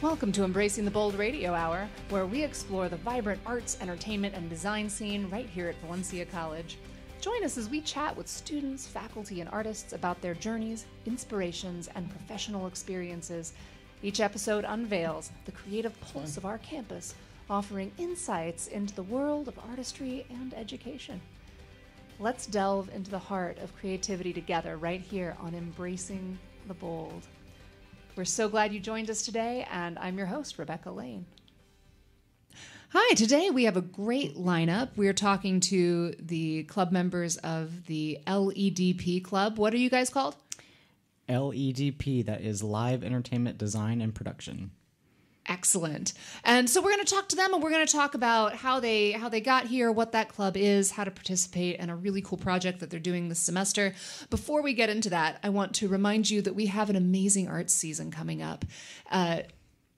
Welcome to Embracing the Bold Radio Hour, where we explore the vibrant arts, entertainment, and design scene right here at Valencia College. Join us as we chat with students, faculty, and artists about their journeys, inspirations, and professional experiences. Each episode unveils the creative pulse of our campus, offering insights into the world of artistry and education. Let's delve into the heart of creativity together right here on Embracing the Bold. We're so glad you joined us today, and I'm your host, Rebecca Lane. Hi, today we have a great lineup. We're talking to the club members of the LEDP Club. What are you guys called? LEDP, that is Live Entertainment Design and Production. Excellent. And so we're going to talk to them, and we're going to talk about how they got here, what that club is, how to participate, and a really cool project that they're doing this semester. Before we get into that, I want to remind you that we have an amazing arts season coming up.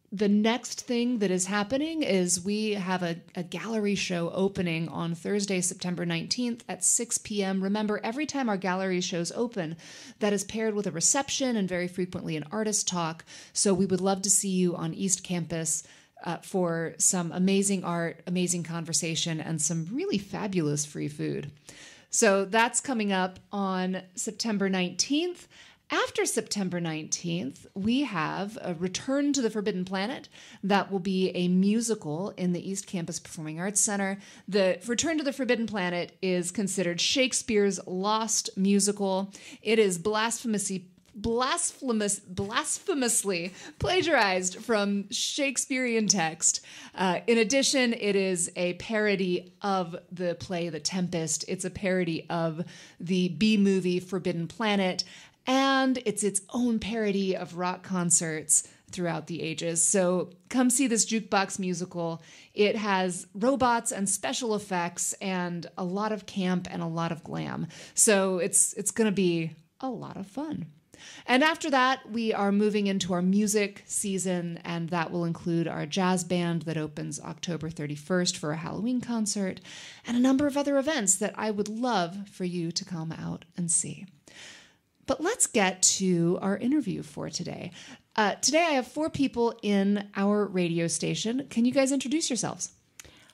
The next thing that is happening is we have a gallery show opening on Thursday, September 19th at 6 p.m. Remember, every time our gallery shows open, that is paired with a reception and very frequently an artist talk. So we would love to see you on East Campus for some amazing art, amazing conversation, and some really fabulous free food. So that's coming up on September 19th. After September 19th, we have a Return to the Forbidden Planet. That will be a musical in the East Campus Performing Arts Center. The Return to the Forbidden Planet is considered Shakespeare's lost musical. It is blasphemously plagiarized from Shakespearean text. In addition, it is a parody of the play The Tempest. It's a parody of the B-movie Forbidden Planet. And it's its own parody of rock concerts throughout the ages. So come see this jukebox musical. It has robots and special effects and a lot of camp and a lot of glam. So it's going to be a lot of fun. And after that, we are moving into our music season, and that will include our jazz band that opens October 31st for a Halloween concert and a number of other events that I would love for you to come out and see. But let's get to our interview for today. Today I have 4 people in our radio station. Can you guys introduce yourselves?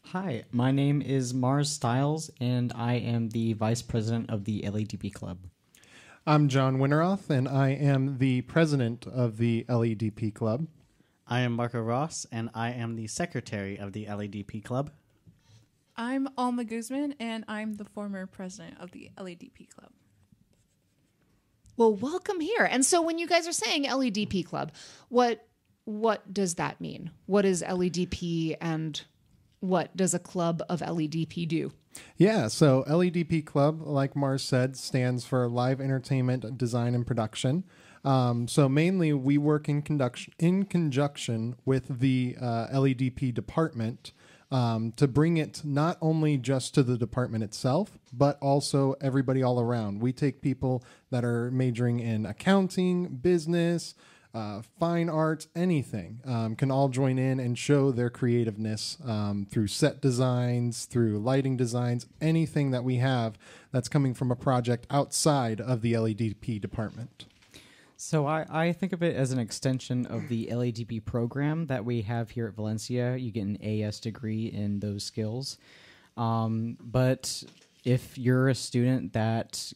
Hi, my name is Mars Stiles, and I am the Vice President of the LEDP Club. I'm John Winteroth, and I am the President of the LEDP Club. I am Marco Ross, and I am the Secretary of the LEDP Club. I'm Alma Guzman, and I'm the former President of the LEDP Club. Well, welcome here. And so when you guys are saying LEDP Club, what does that mean? What is LEDP, and what does a club of LEDP do? Yeah, so LEDP Club, like Mars said, stands for Live Entertainment Design and Production. So mainly we work in conjunction with the LEDP department to bring it not only just to the department itself, but also everybody all around. We take people that are majoring in accounting, business, fine arts, anything, can all join in and show their creativeness through set designs, through lighting designs, anything that we have that's coming from a project outside of the LEDP department. So I think of it as an extension of the LEDP program that we have here at Valencia. You get an AS degree in those skills. But if you're a student that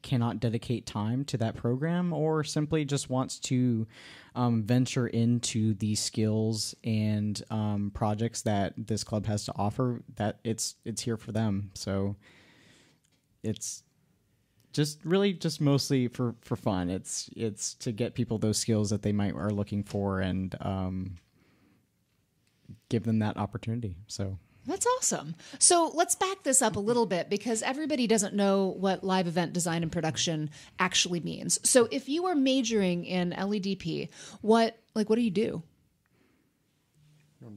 cannot dedicate time to that program, or simply just wants to venture into the skills and projects that this club has to offer, that it's here for them. So it's just mostly for fun. It's to get people those skills that they are looking for, and give them that opportunity. So that's awesome. So let's back this up a little bit, because everybody doesn't know what live event design and production actually means. So if you are majoring in LEDP, what do you do? Go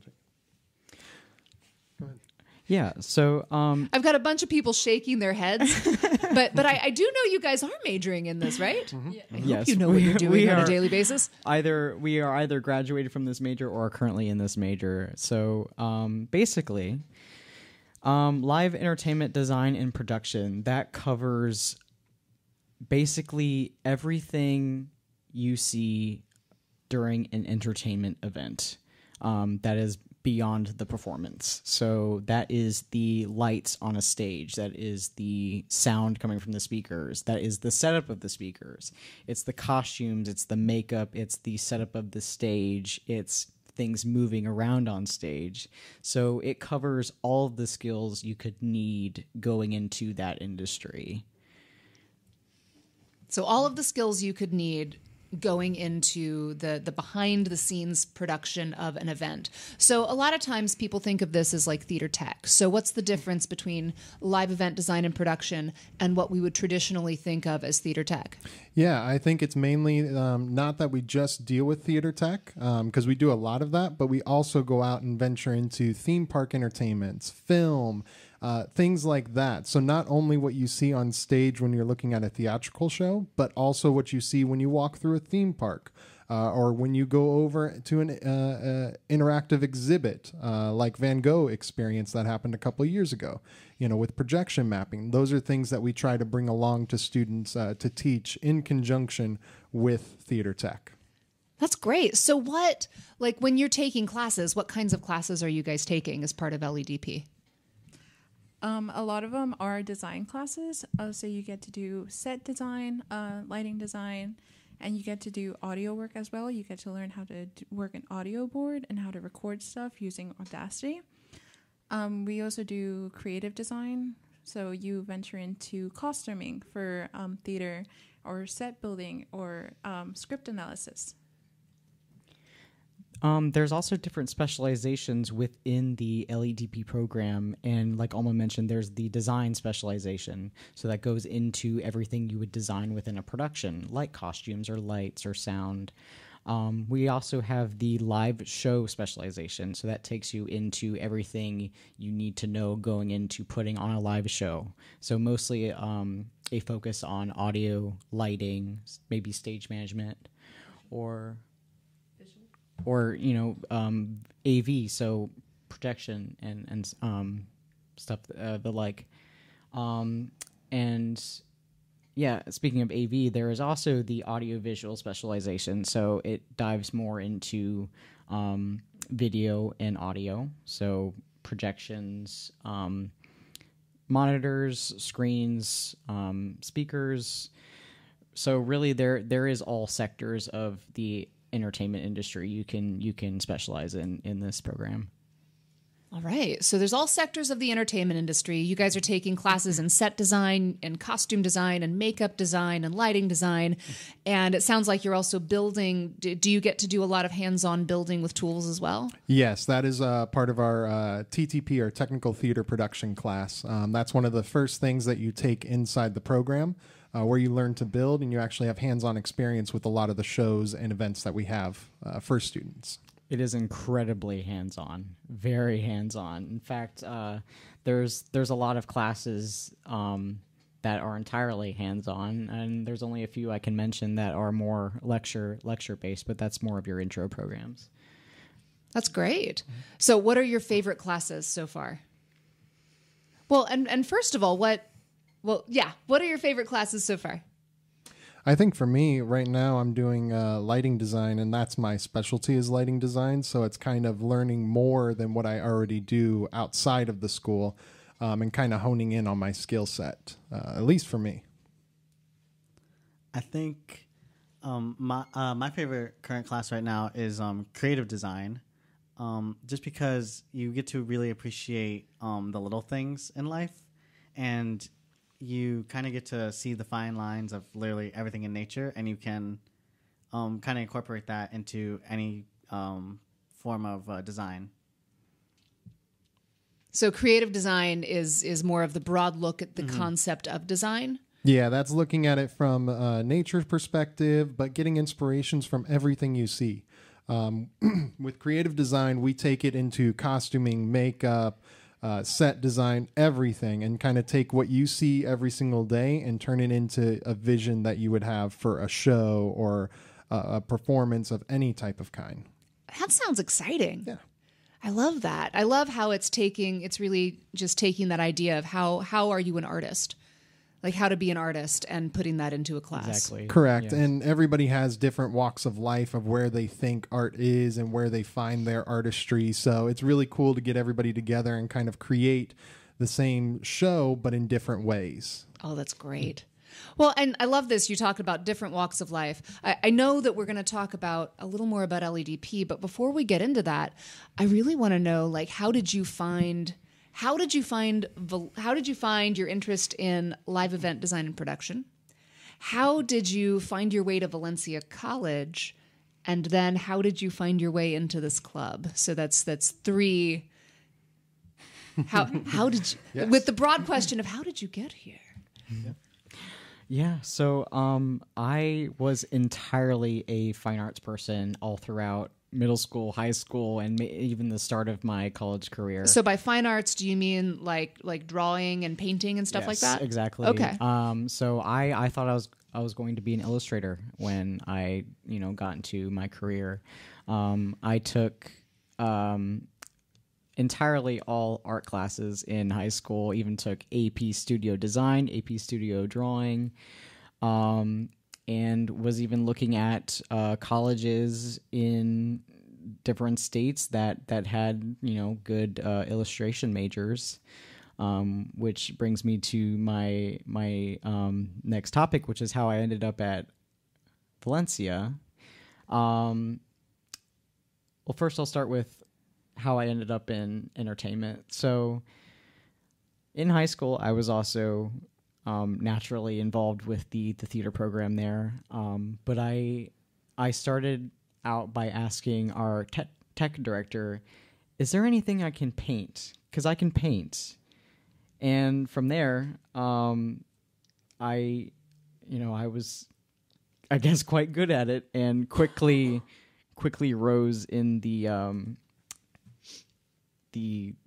ahead. Yeah, so I've got a bunch of people shaking their heads, but I do know you guys are majoring in this, right? Mm-hmm. I hope Yes, you know what you're doing on a daily basis. We are either graduated from this major or are currently in this major. So basically, live entertainment design and production, that covers basically everything you see during an entertainment event. that is beyond the performance. So that is the lights on a stage. That is the sound coming from the speakers. That is the setup of the speakers. It's the costumes. It's the makeup. It's the setup of the stage. It's things moving around on stage. So it covers all of the skills you could need going into that industry. So all of the skills you could need going into the behind the scenes production of an event. So a lot of times people think of this as like theater tech. So what's the difference between live event design and production and what we would traditionally think of as theater tech? Yeah, I think it's mainly not that we just deal with theater tech, because we do a lot of that, but we also go out and venture into theme park entertainments, film, things like that. So not only what you see on stage when you're looking at a theatrical show, but also what you see when you walk through a theme park, or when you go over to an interactive exhibit, like Van Gogh experience that happened a couple of years ago, with projection mapping. Those are things that we try to bring along to students to teach in conjunction with theater tech. That's great. So when you're taking classes, what kinds of classes are you guys taking as part of LEDP? A lot of them are design classes. So you get to do set design, lighting design, and you get to do audio work as well. You get to learn how to work an audio board and how to record stuff using Audacity. We also do creative design. So you venture into costuming for theater or set building or script analysis. There's also different specializations within the LEDP program, and like Alma mentioned, there's the design specialization. So that goes into everything you would design within a production, like costumes or lights or sound. We also have the live show specialization, so that takes you into everything you need to know going into putting on a live show. So mostly a focus on audio, lighting, maybe stage management, or AV, so projection and stuff the like. And yeah, speaking of AV, there is also the audio-visual specialization, so it dives more into video and audio, so projections, monitors, screens, speakers. So really there is all sectors of the entertainment industry you can specialize in this program. All right. So there's all sectors of the entertainment industry. You guys are taking classes in set design and costume design and makeup design and lighting design. And it sounds like you're also building. Do you get to do a lot of hands-on building with tools as well? Yes, that is part of our TTP, or technical theater production class. That's one of the first things that you take inside the program, where you learn to build and you actually have hands-on experience with a lot of the shows and events that we have for students. It is incredibly hands-on, very hands-on. In fact, there's a lot of classes that are entirely hands-on, and there's only a few I can mention that are more lecture-based, but that's more of your intro programs. That's great. So what are your favorite classes so far? Well, and first of all, what are your favorite classes so far? I think for me right now, I'm doing lighting design, and that's my specialty, is lighting design. So it's kind of learning more than what I already do outside of the school, and kind of honing in on my skill set, at least for me. I think my favorite current class right now is creative design, just because you get to really appreciate the little things in life, and you kind of get to see the fine lines of literally everything in nature, and you can kind of incorporate that into any form of design. So creative design is more of the broad look at the concept of design? Yeah, that's looking at it from nature's perspective, but getting inspirations from everything you see. With creative design, we take it into costuming, makeup, set design, everything, and kind of take what you see every single day and turn it into a vision that you would have for a show or a performance of any type of kind. That sounds exciting. Yeah. I love that. I love how it's really just taking that idea of how are you an artist? like how to be an artist and putting that into a class. Exactly. Correct. Yes. And everybody has different walks of life of where they think art is and where they find their artistry. So it's really cool to get everybody together and kind of create the same show, but in different ways. Oh, that's great. Well, and I love this. You talked about different walks of life. I know that we're going to talk about a little more about LEDP, but before we get into that, I really want to know, like, how did you find your interest in live event design and production? How did you find your way to Valencia College? And then how did you find your way into this club? So that's three. How did you, Yes. with the broad question of how did you get here? Yeah, so I was entirely a fine arts person all throughout middle school, high school, and even the start of my college career. So by fine arts, do you mean like drawing and painting and stuff like Yes, that? exactly. Okay. So I thought I was going to be an illustrator when I got into my career. I took entirely all art classes in high school. Even took AP Studio Design, AP Studio Drawing, and was even looking at colleges in different states that had good illustration majors. Which brings me to my next topic, which is how I ended up at Valencia. Well, first I'll start with how I ended up in entertainment. So in high school, I was also naturally involved with the theater program there. But I started out by asking our tech director, is there anything I can paint? Because I can paint. And from there, I was, I guess, quite good at it, and quickly rose in the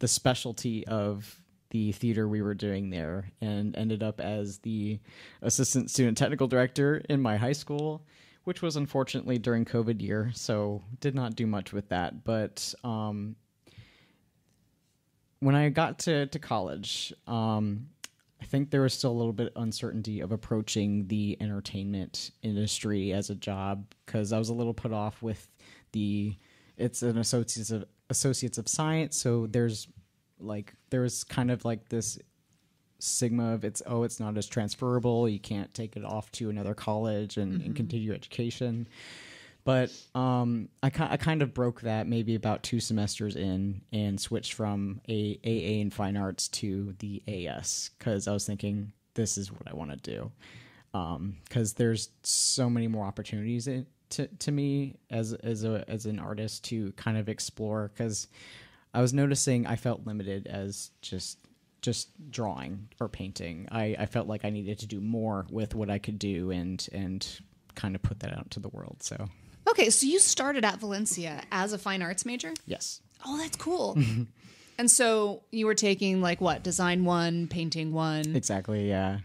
specialty of the theater we were doing there, and ended up as the assistant student technical director in my high school, which was unfortunately during COVID year, so did not do much with that. But when I got to college, I think there was still a little bit of uncertainty of approaching the entertainment industry as a job, because I was a little put off with it's an associates of science, so there's kind of like this stigma of it's not as transferable, you can't take it off to another college and continue education. But I kind of broke that maybe about 2 semesters in and switched from a AA in fine arts to the AS, because I was thinking this is what I want to do, because there's so many more opportunities to me as an artist to kind of explore, because I was noticing I felt limited as just drawing or painting. I felt like I needed to do more with what I could do and kind of put that out to the world. So. Okay, so you started at Valencia as a fine arts major? Yes. Oh, that's cool. And so you were taking like what? Design 1, painting 1? Exactly, yeah.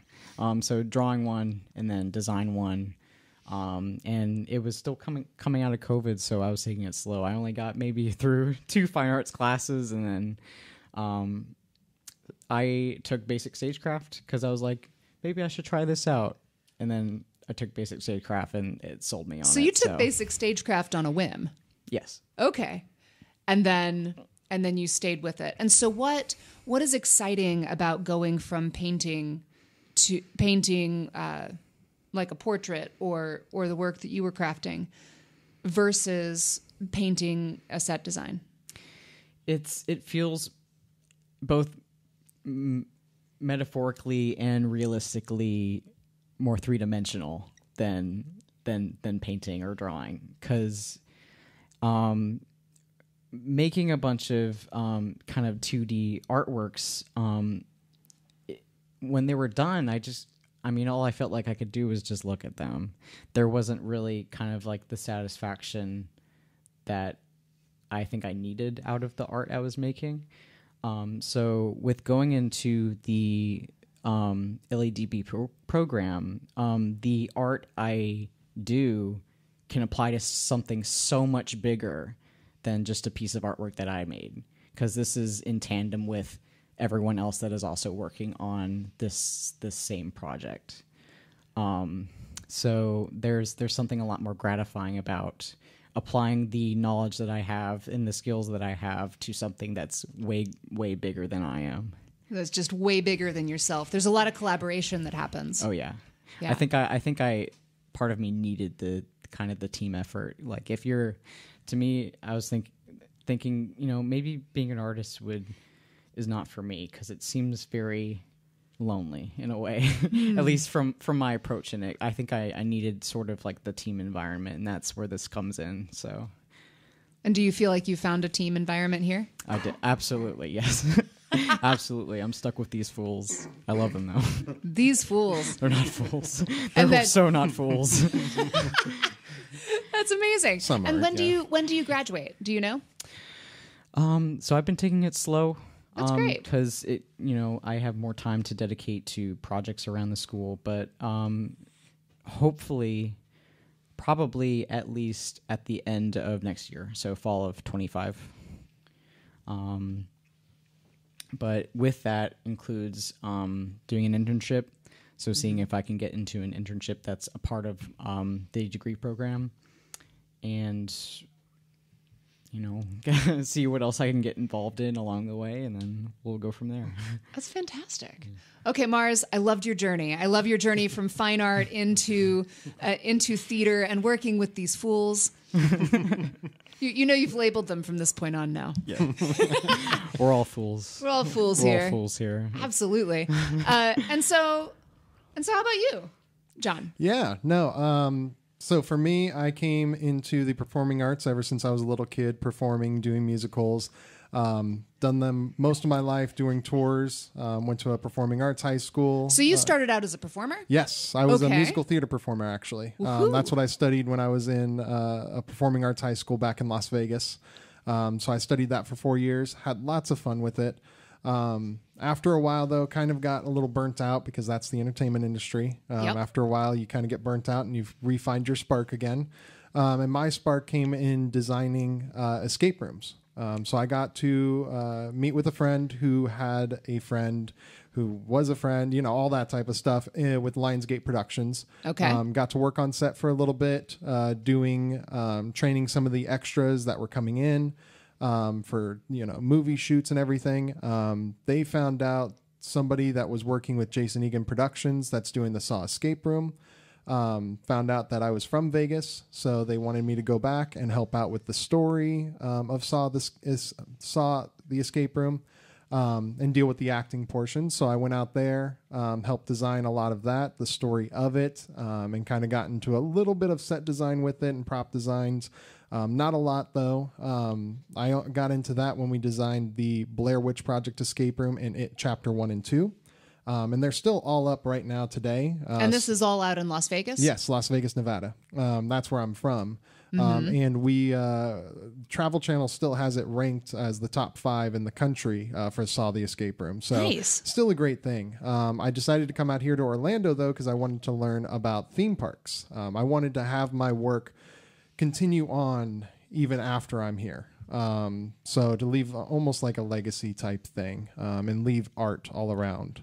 So drawing 1 and then design 1. And it was still coming out of COVID, so I was taking it slow. I only got maybe through 2 fine arts classes, and then I took basic stagecraft because I was like, maybe I should try this out. And then I took basic stagecraft, and it sold me on it. So you took basic stagecraft on a whim? Yes. Okay. And then you stayed with it. And so what is exciting about going from painting to painting like a portrait or the work that you were crafting versus painting a set design? It feels both metaphorically and realistically more 3-dimensional than painting or drawing, because making a bunch of kind of 2D artworks, when they were done, all I felt like I could do was just look at them. There wasn't really kind of like the satisfaction that I think I needed out of the art I was making. So with going into the LEDP program, the art I do can apply to something so much bigger than just a piece of artwork that I made, because this is in tandem with everyone else that is also working on this same project. So there's something a lot more gratifying about applying the knowledge that I have and the skills that I have to something that's way bigger than I am. That's just way bigger than yourself. There's a lot of collaboration that happens. Oh yeah. Yeah. I think part of me needed the kind of the team effort. Like if you're, to me, I was thinking, you know, maybe being an artist is not for me because it seems very lonely in a way, at least from my approach in it. I think I needed sort of like the team environment, and that's where this comes in. So, and do you feel like you found a team environment here? I did. Absolutely. Yes. Absolutely. I'm stuck with these fools. I love them though. These fools. They're not fools. They're so not fools. That's amazing. And when do you graduate? Do you know? So I've been taking it slow. That's great. Because I have more time to dedicate to projects around the school, but hopefully, probably at least at the end of next year, so fall of 25. But with that includes doing an internship, so seeing if I can get into an internship that's a part of the degree program, and see what else I can get involved in along the way, and then we'll go from there. That's fantastic. Okay, Mars, I loved your journey. I love your journey from fine art into theater and working with these fools. You've labeled them from this point on now. Yeah. We're all fools. We're all fools We're here. all fools here. Absolutely. And so how about you, John? Yeah, no. So for me, I came into the performing arts ever since I was a little kid, performing, doing musicals. Done them most of my life, doing tours. Went to a performing arts high school. So you started out as a performer? Yes, I was a Okay. musical theater performer, actually. That's what I studied when I was in a performing arts high school back in Las Vegas. So I studied that for 4 years, had lots of fun with it. After a while, though, kind of got a little burnt out because that's the entertainment industry. Yep. After a while, you kind of get burnt out and you re-find your spark again. And my spark came in designing escape rooms. So I got to meet with a friend who had a friend who was a friend, all that type of stuff with Lionsgate Productions. Okay. Got to work on set for a little bit, doing training some of the extras that were coming in. For movie shoots and everything. They found out somebody that was working with Jason Egan Productions that's doing the Saw escape room. Found out that I was from Vegas, so they wanted me to go back and help out with the story of Saw the escape room, and deal with the acting portion. So I went out there, helped design a lot of that, the story of it, and kind of got into a little bit of set design with it and prop designs. Not a lot, though. I got into that when we designed the Blair Witch Project escape room in It Chapter 1 and 2. And they're still all up right now today. And this is all out in Las Vegas? Yes, Las Vegas, Nevada. That's where I'm from. And we Travel Channel still has it ranked as the top 5 in the country for Saw the Escape Room. So Nice. Still a great thing. I decided to come out here to Orlando, though, because I wanted to learn about theme parks. I wanted to have my work continue on even after I'm here. So to leave almost like a legacy type thing, and leave art all around.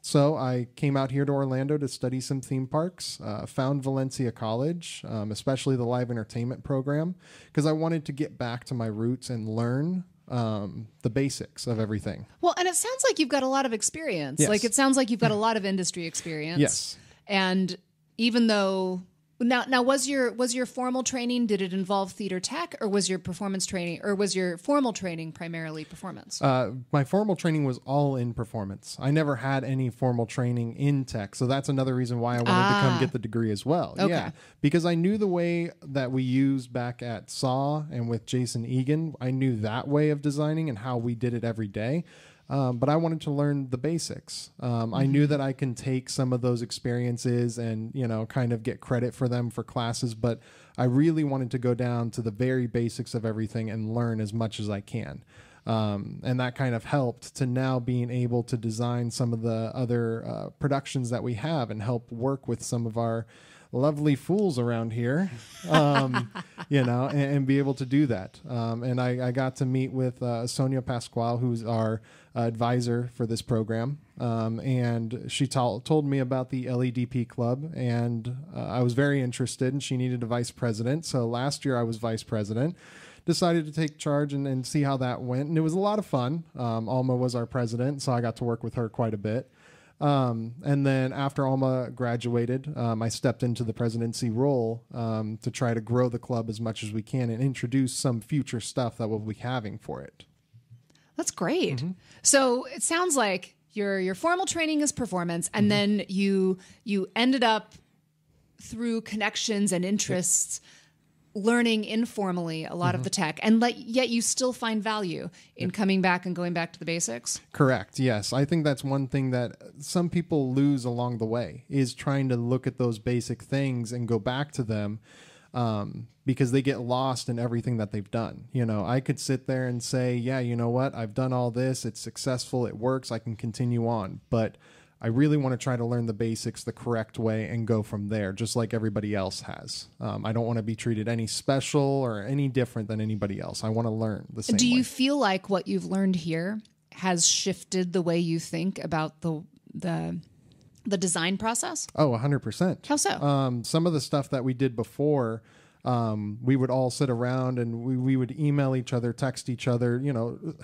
So I came out here to Orlando to study some theme parks, found Valencia College, especially the live entertainment program, because I wanted to get back to my roots and learn the basics of everything. Well, and it sounds like you've got a lot of experience. Yes. Like it sounds like you've got a lot of industry experience. Yes. And even though now was your formal training, did it involve theater tech, or was your performance training, or was your formal training primarily performance? My formal training was all in performance. I never had any formal training in tech, so that's another reason why I wanted to come get the degree as well. Okay. Yeah, because I knew the way that we used back at Saw and with Jason Egan. I knew that way of designing and how we did it every day. But I wanted to learn the basics. I knew that I can take some of those experiences and, kind of get credit for them for classes, but I really wanted to go down to the very basics of everything and learn as much as I can. And that kind of helped to now being able to design some of the other productions that we have and help work with some of our lovely fools around here, and be able to do that. And I got to meet with Sonia Pasquale, who's our advisor for this program. And she told me about the LEDP club, and I was very interested, and she needed a vice president. So last year I was vice president. Decided to take charge and see how that went. And it was a lot of fun. Alma was our president, so I got to work with her quite a bit. And then after Alma graduated, I stepped into the presidency role to try to grow the club as much as we can and introduce some future stuff that we'll be having for it. That's great. So it sounds like your formal training is performance, and then you ended up through connections and interests learning informally a lot of the tech, and yet you still find value in coming back and going back to the basics. Correct. Yes. I think that's one thing that some people lose along the way is trying to look at those basic things and go back to them, because they get lost in everything that they've done. I could sit there and say, yeah, you know what? I've done all this. It's successful. It works. I can continue on. But I really want to try to learn the basics the correct way and go from there, just like everybody else has. I don't want to be treated any special or any different than anybody else. I want to learn the same way. Do you feel like what you've learned here has shifted the way you think about the design process? Oh, 100%. How so? Some of the stuff that we did before, we would all sit around and we would email each other, text each other,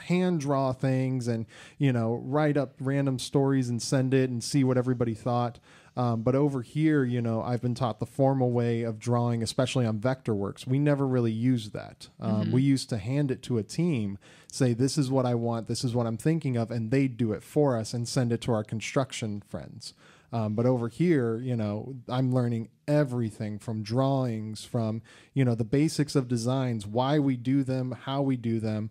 hand draw things and, write up random stories and send it and see what everybody thought. But over here, I've been taught the formal way of drawing, especially on Vectorworks. We never really used that. We used to hand it to a team, say, this is what I want, this is what I'm thinking of, and they'd do it for us and send it to our construction friends. But over here, I'm learning everything from drawings, from, the basics of designs, why we do them, how we do them,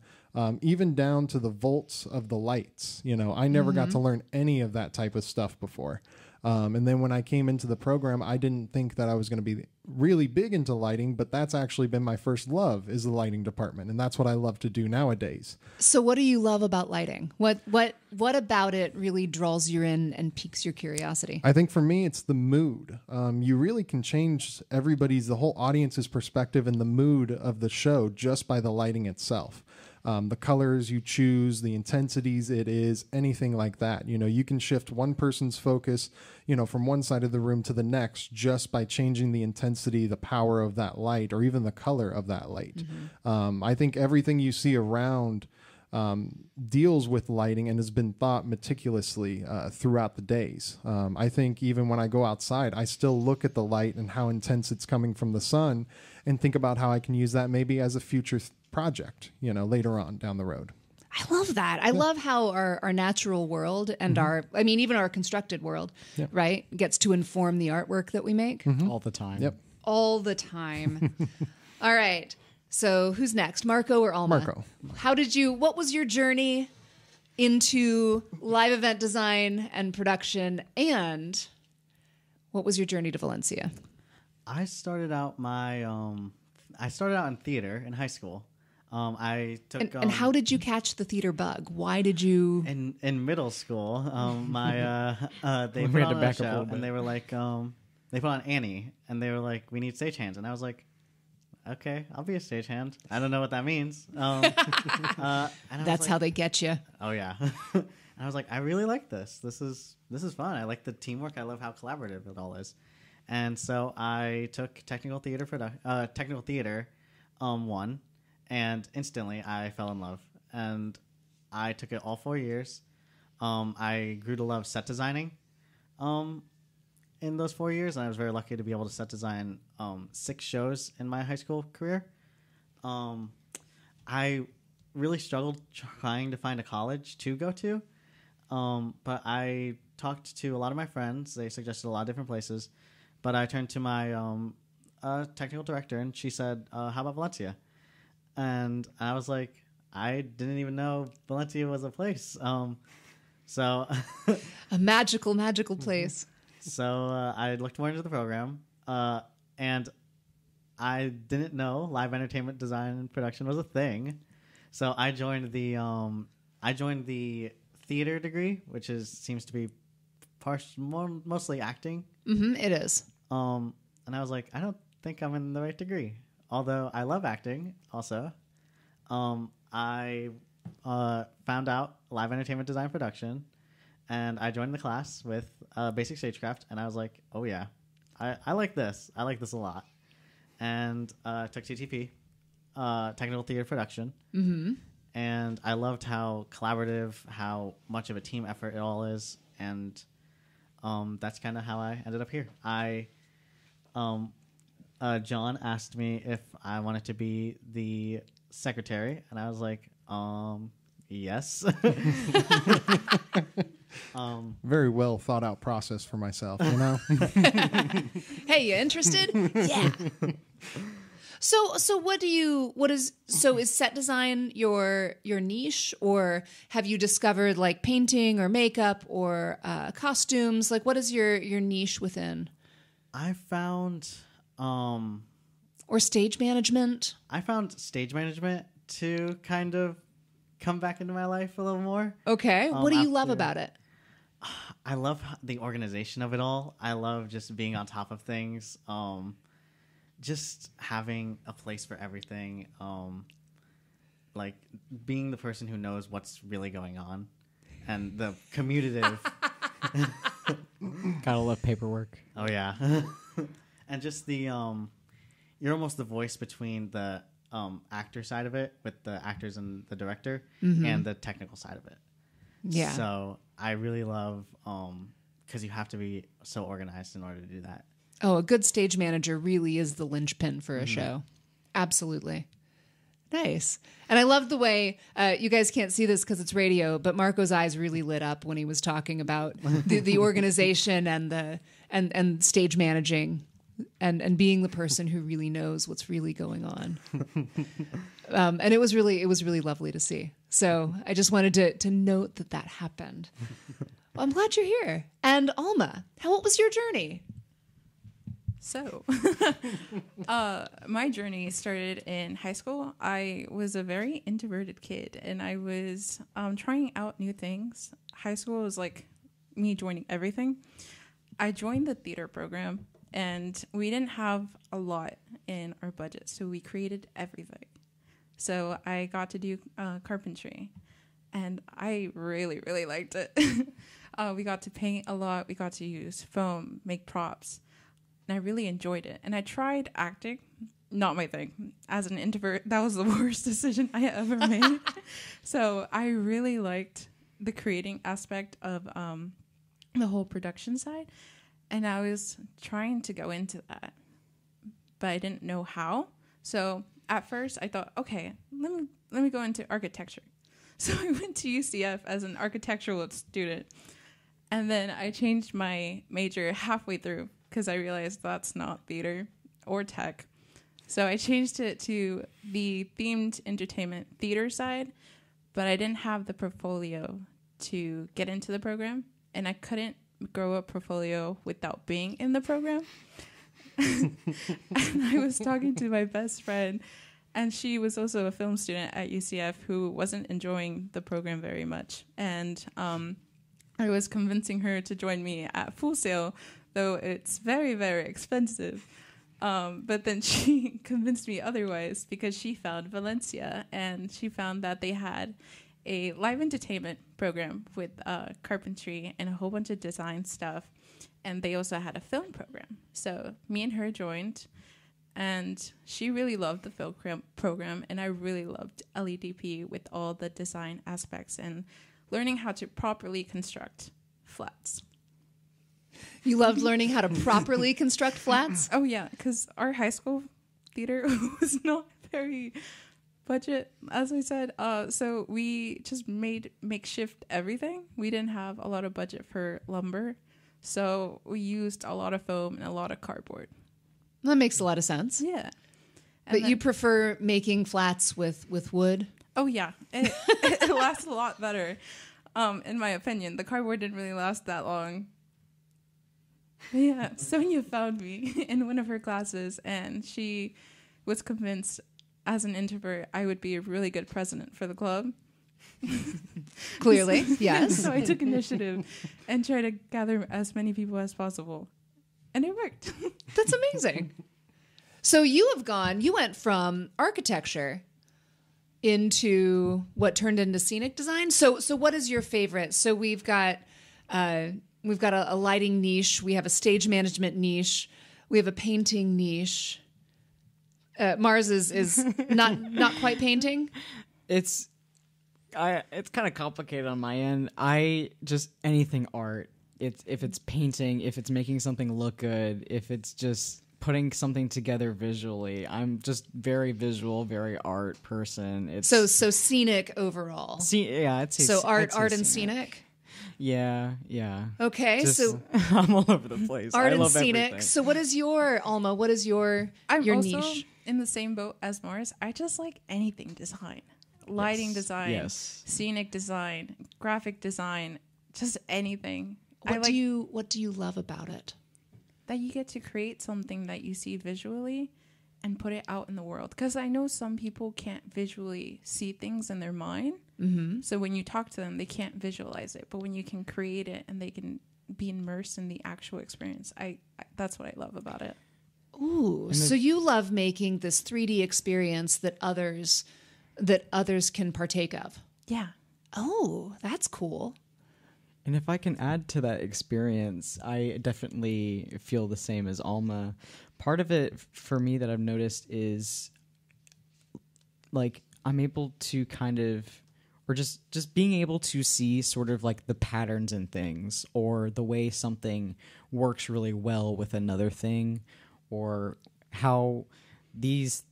even down to the volts of the lights. I never got to learn any of that type of stuff before. And then when I came into the program, I didn't think that I was going to be really big into lighting, but that's actually been my first love, is the lighting department. And that's what I love to do nowadays. So what do you love about lighting? What about it really draws you in and piques your curiosity? I think for me, it's the mood. You really can change the whole audience's perspective and the mood of the show just by the lighting itself. The colors you choose, the intensities it is, anything like that. You can shift one person's focus, from one side of the room to the next just by changing the intensity, the power of that light, or even the color of that light. I think everything you see around deals with lighting and has been thought meticulously throughout the days. I think even when I go outside, I still look at the light and how intense it's coming from the sun and think about how I can use that maybe as a future project, later on down the road. I love that. I love how our natural world and even our constructed world, right, gets to inform the artwork that we make. All the time. Yep. All the time. All right. So who's next? Marco or Alma? Marco. What was your journey into live event design and production, and what was your journey to Valencia? I started out in theater in high school. I took and how did you catch the theater bug? Why did you? In middle school, they We put had to on a back up a show little bit. and they were like, they put on Annie and they were like, we need stagehands, and I was like, okay, I'll be a stagehand. I don't know what that means. That's how they get you. Oh yeah. And I was like, I really like this. This is fun. I like the teamwork. I love how collaborative it all is. And so I took technical theater 1, and instantly I fell in love. And I took it all 4 years. I grew to love set designing in those 4 years, and I was very lucky to be able to set design 6 shows in my high school career. I really struggled trying to find a college to go to, but I talked to a lot of my friends. They suggested a lot of different places, but I turned to my technical director, and she said, how about Valencia? And I was like, I didn't even know Valencia was a place. So A magical place. So I looked more into the program, and I didn't know live entertainment design and production was a thing. So I joined the theater degree, which seems to be mostly acting. It is. And I was like, I don't think I'm in the right degree. Although I love acting also. I found out live entertainment design production, and I joined the class with basic stagecraft, and I was like, oh yeah, I like this. I like this a lot. And took TTP, technical theater production. And I loved how collaborative, how much of a team effort it all is. And that's kind of how I ended up here. John asked me if I wanted to be the secretary, and I was like, yes. Very well thought out process for myself, you know? Hey, you interested? Yeah. So is set design your niche, or have you discovered like painting or makeup or costumes? Like, what is your niche within? I found or stage management? I found stage management to kind of come back into my life a little more. Okay. What do you love about it? I love the organization of it all. I love just being on top of things. Just having a place for everything. Like being the person who knows what's really going on. And the commutative. Gotta love paperwork. Oh, yeah. And just the... you're almost the voice between the actor side of it with the actors and the director and the technical side of it. Yeah. So I really love because you have to be so organized in order to do that. Oh, a good stage manager really is the linchpin for a show. Absolutely. Nice. And I love the way you guys can't see this because it's radio, but Marco's eyes really lit up when he was talking about the organization and stage managing and being the person who really knows what's really going on. And it was really lovely to see. So I just wanted to note that happened. Well, I'm glad you're here. And Alma, what was your journey? So, my journey started in high school. I was a very introverted kid, and I was trying out new things. High school was like me joining everything. I joined the theater program, and we didn't have a lot in our budget, so we created everything. So I got to do carpentry, and I really, really liked it. We got to paint a lot. We got to use foam, make props. And I really enjoyed it. And I tried acting. Not my thing. As an introvert, that was the worst decision I ever made. So I really liked the creating aspect of the whole production side. And I was trying to go into that. But I didn't know how. So at first I thought, okay, let me go into architecture. So I went to UCF as an architectural student. And then I changed my major halfway through, because I realized that's not theater or tech. So I changed it to the themed entertainment theater side, but I didn't have the portfolio to get into the program, and I couldn't grow a portfolio without being in the program. And I was talking to my best friend, and she was also a film student at UCF who wasn't enjoying the program very much. And I was convincing her to join me at Full Sail, though it's very, very expensive. But then she convinced me otherwise because she found Valencia, and she found that they had a live entertainment program with carpentry and a whole bunch of design stuff. And they also had a film program. So me and her joined, and she really loved the film program, and I really loved LEDP with all the design aspects and learning how to properly construct flats. You loved learning how to properly construct flats? Oh, yeah, because our high school theater was not very budget, as I said. So we just made makeshift everything. We didn't have a lot of budget for lumber. So we used a lot of foam and a lot of cardboard. That makes a lot of sense. Yeah. But you prefer making flats with wood? Oh, yeah. It lasts a lot better, in my opinion. The cardboard didn't really last that long. Yeah, Sonia found me in one of her classes, and she was convinced as an introvert, I would be a really good president for the club. Clearly, yes. So I took initiative and tried to gather as many people as possible. And it worked. That's amazing. So you went from architecture into what turned into scenic design. So what is your favorite? So we've got a lighting niche. We have a stage management niche. We have a painting niche. Mars is not quite painting. It's kind of complicated on my end. I just anything art. If it's painting, if it's making something look good, if it's just putting something together visually. I'm just very visual, very art person. It's so scenic overall. Yeah, I'd say so. I'd say Art and scenic. Yeah. Okay, Just, so I'm all over the place. art I and love scenic. everything. So what is your Alma? What is your I'm also niche? in the same boat as Mars. I just like anything design. Lighting design, Yes. scenic design, graphic design, just anything. What do you love about it? That you get to create something that you see visually and put it out in the world. Because I know some people can't visually see things in their mind. Mm-hmm. So when you talk to them, they can't visualize it. But when you can create it and they can be immersed in the actual experience, I that's what I love about it. Ooh, so you love making this 3D experience that others can partake of. Yeah. Oh, that's cool. And if I can add to that experience, I definitely feel the same as Alma. Part of it for me that I've noticed is like I'm able to kind of, or just being able to see sort of like the patterns in things, or the way something works really well with another thing, or how these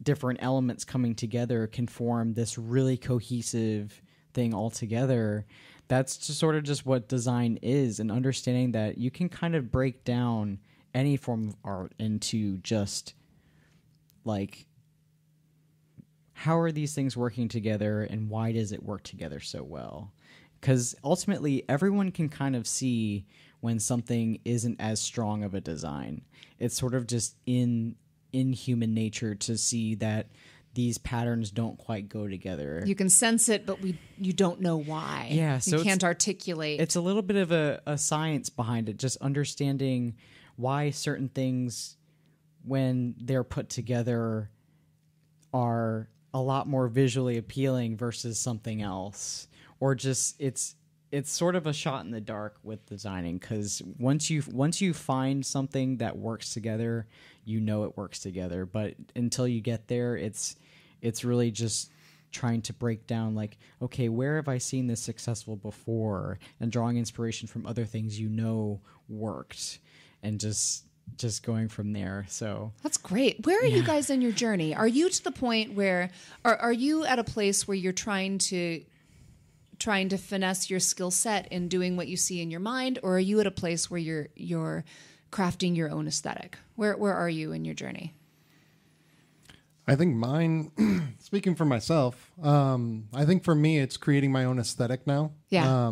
different elements coming together can form this really cohesive thing all together. That's just sort of just what design is, and understanding that you can kind of break down any form of art into just like, how are these things working together and why does it work together so well? Because ultimately everyone can kind of see when something isn't as strong of a design. It's sort of just in human nature to see that these patterns don't quite go together. You can sense it, but you don't know why. Yeah, so you can't articulate. It's a little bit of a science behind it, just understanding why certain things, when they're put together, are a lot more visually appealing versus something else. Or just it's sort of a shot in the dark with designing, because once you find something that works together, you know it works together. But until you get there, it's really just trying to break down, like, okay, where have I seen this successful before, and drawing inspiration from other things worked, and just going from there. So that's great. Where are you guys in your journey? Are you to the point where are you at a place where you're trying to finesse your skill set in doing what you see in your mind, or are you at a place where you're crafting your own aesthetic? Where are you in your journey? I think mine, speaking for myself, I think for me, it's creating my own aesthetic now. Yeah.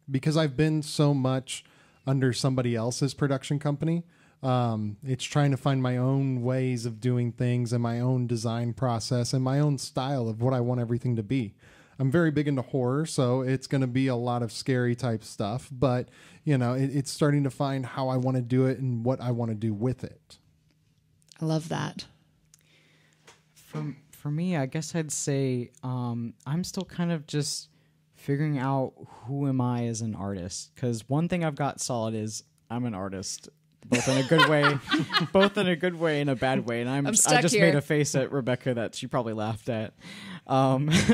Because I've been so much under somebody else's production company. It's trying to find my own ways of doing things and my own design process and my own style of what I want everything to be. I'm very big into horror, so it's going to be a lot of scary type stuff, but it's starting to find how I want to do it and what I want to do with it. I love that. For me, I guess I'd say I'm still kind of just figuring out who am I as an artist, because one thing I've got solid is I'm an artist. Both in a good way, and a bad way. And I just made a face at Rebecca that she probably laughed at.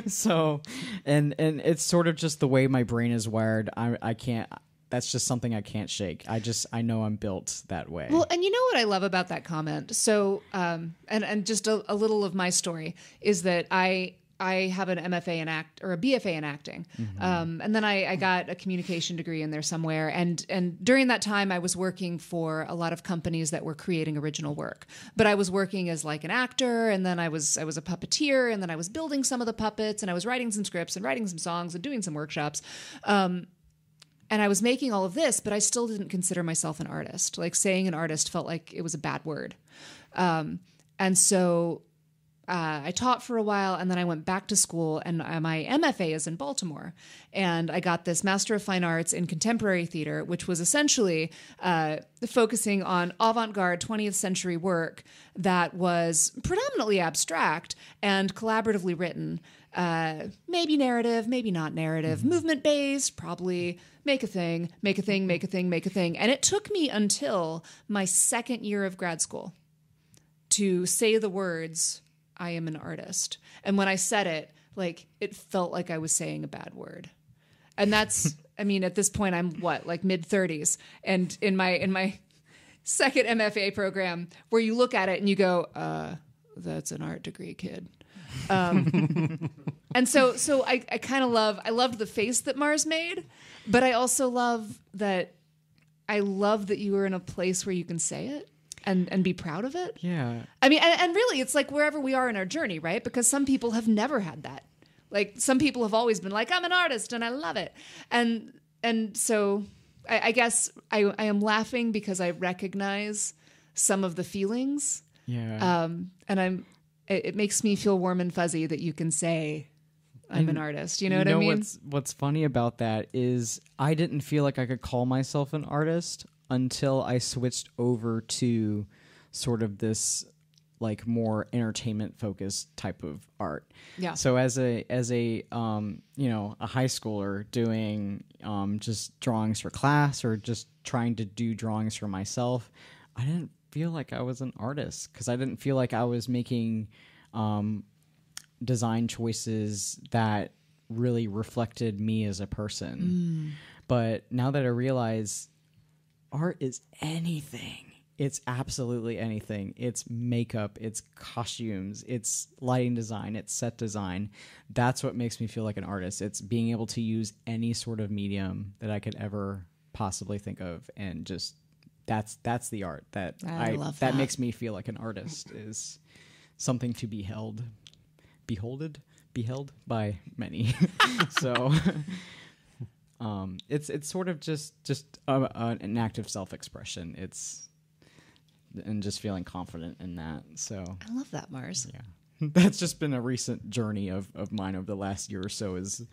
So, and it's sort of just the way my brain is wired. I can't. That's just something I can't shake. I know I'm built that way. Well, and you know what I love about that comment? So, and just a little of my story is that I have an MFA in or a BFA in acting. Mm-hmm. And then I got a communication degree in there somewhere. And during that time, I was working for a lot of companies that were creating original work. But I was working as like an actor, and then I was a puppeteer, and then I was building some of the puppets, and I was writing some scripts and writing some songs and doing some workshops. And I was making all of this, but I still didn't consider myself an artist. Like, saying an artist felt like it was a bad word. And so I taught for a while, and then I went back to school, and my MFA is in Baltimore. And I got this Master of Fine Arts in Contemporary Theater, which was essentially focusing on avant-garde 20th century work that was predominantly abstract and collaboratively written. Maybe narrative, maybe not narrative, movement-based, probably make a thing, make a thing, make a thing, make a thing. And it took me until my second year of grad school to say the words, I am an artist. And when I said it, like, it felt like I was saying a bad word. And that's, I mean, at this point, I'm what, like mid-30s. And in my second MFA program, where you look at it and you go, that's an art degree, kid. And so I kind of loved the face that Mars made, but I also love that you were in a place where you can say it and be proud of it. Yeah. I mean, and really it's like wherever we are in our journey, right? Because some people have never had that. Like some people have always been like, I'm an artist and I love it. And so I guess I am laughing because I recognize some of the feelings. Yeah. And it makes me feel warm and fuzzy that you can say I'm an artist. You know what I mean? What's funny about that is I didn't feel like I could call myself an artist until I switched over to sort of this like more entertainment focused type of art. Yeah. So as a a high schooler doing just drawings for class or just trying to do drawings for myself, I didn't feel like I was an artist because I didn't feel like I was making design choices that really reflected me as a person. But now that I realize art is anything, it's absolutely anything. It's makeup, it's costumes, it's lighting design, it's set design. That's what makes me feel like an artist. It's being able to use any sort of medium that I could ever possibly think of, and just that's the art that I love that. makes me feel like an artist, is something to be beheld by many. So it's sort of just an act of self-expression. And just feeling confident in that. So I love that, Mars. Yeah. That's just been a recent journey of mine over the last year or so, is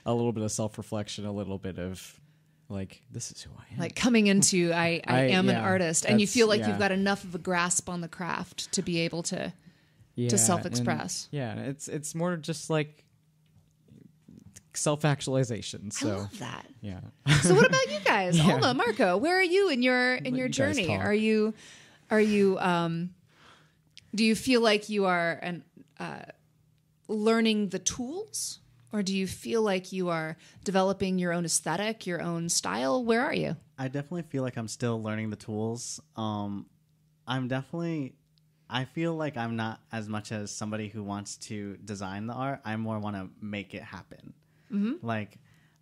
a little bit of self-reflection, a little bit of like, this is who I am. Like coming into I am an artist, and you feel like yeah. you've got enough of a grasp on the craft to be able to self-express. It's more just like self-actualization. So I love that. Yeah. So what about you guys? Yeah. Alma, Marco, where are you in your you guys journey? talk. Are you do you feel like you are learning the tools, or do you feel like you are developing your own aesthetic, your own style? Where are you? I definitely feel like I'm still learning the tools. I feel like I'm not as much as somebody who wants to design the art. I more want to make it happen. Mm-hmm. Like,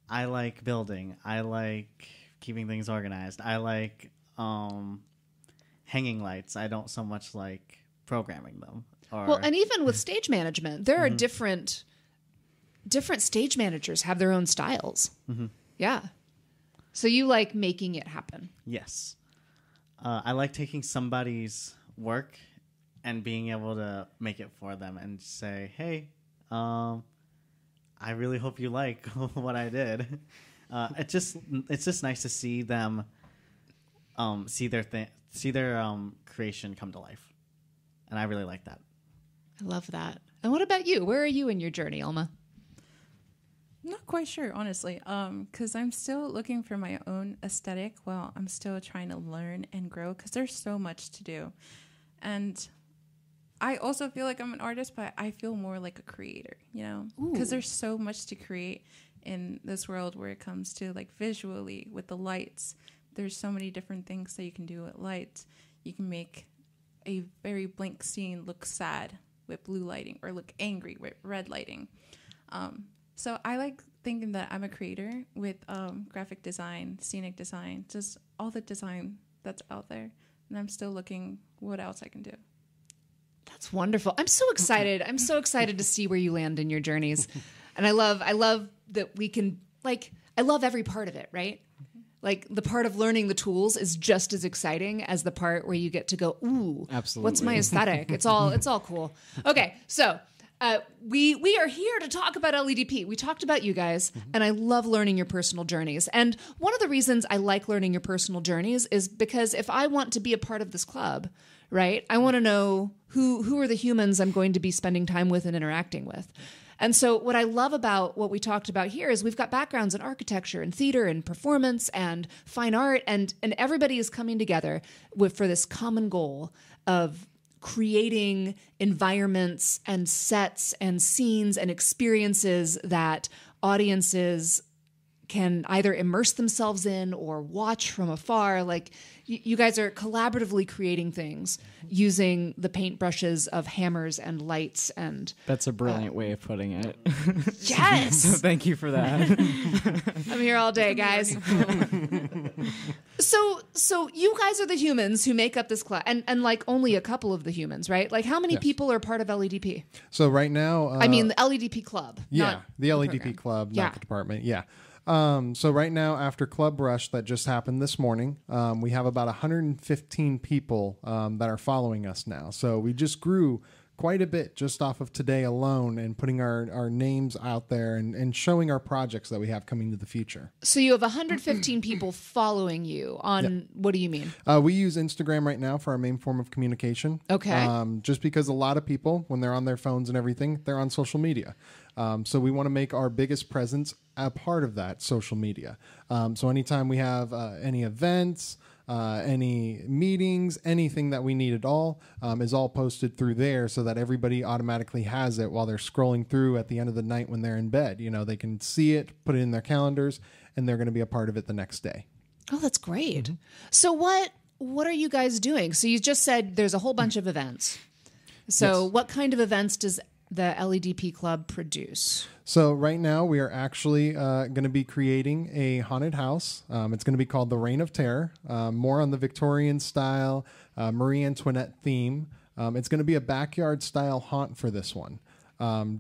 I like building. I like keeping things organized. I like hanging lights. I don't so much like programming them. Well, and even with stage management, there are different stage managers have their own styles. Mm-hmm. Yeah. So you like making it happen. Yes. I like taking somebody's work and being able to make it for them and say, hey, I really hope you like what I did. It's just nice to see them see their creation come to life. And I really like that. I love that. And what about you? Where are you in your journey, Alma? Not quite sure, honestly, because I'm still looking for my own aesthetic while I'm still trying to learn and grow, because there's so much to do. And I also feel like I'm an artist, but I feel more like a creator, because there's so much to create in this world where it comes to like visually with the lights. There's so many different things that you can do with lights. You can make a very blank scene look sad with blue lighting, or look angry with red lighting. So I like thinking that I'm a creator with graphic design, scenic design, just all the design that's out there. And I'm still looking what else I can do. That's wonderful. I'm so excited. I'm so excited to see where you land in your journeys. And I love that we can, like, I love every part of it, right? like the part of learning the tools is just as exciting as the part where you get to go, ooh, Absolutely. what's my aesthetic? It's all cool. Okay, so we are here to talk about LEDP. We talked about you guys, and I love learning your personal journeys. And one of the reasons I like learning your personal journeys is because if I want to be a part of this club, right, I want to know who are the humans I'm going to be spending time with and interacting with. And so what I love about what we talked about here is we've got backgrounds in architecture and theater and performance and fine art, and everybody is coming together for this common goal of creating environments and sets and scenes and experiences that audiences can either immerse themselves in or watch from afar. Like you guys are collaboratively creating things using the paintbrushes of hammers and lights and That's a brilliant way of putting it. yes. So thank you for that. I'm here all day, guys. So you guys are the humans who make up this class, and like only a couple of the humans, right? Like how many people are part of LEDP? So right now, I mean, the LEDP club. yeah, not the LEDP program. club, Yeah. not the department. Yeah. So right now, after Club Rush that just happened this morning, we have about 115 people that are following us now. So we just grew quite a bit just off of today alone and putting our names out there and showing our projects that we have coming to the future. So you have 115 people following you on, what do you mean? We use Instagram right now for our main form of communication. Okay. Just because a lot of people, when they're on their phones and everything, they're on social media. So we want to make our biggest presence a part of that social media. So anytime we have any events, any meetings, anything that we need at all is all posted through there so that everybody automatically has it while they're scrolling through at the end of the night when they're in bed. You know, they can see it, put it in their calendars, and they're going to be a part of it the next day. Oh, that's great. So what are you guys doing? So you just said there's a whole bunch of events. So what kind of events does the LEDP Club produce? So right now we are actually going to be creating a haunted house. It's going to be called the Reign of Terror, more on the Victorian style, Marie Antoinette theme. It's going to be a backyard style haunt for this one.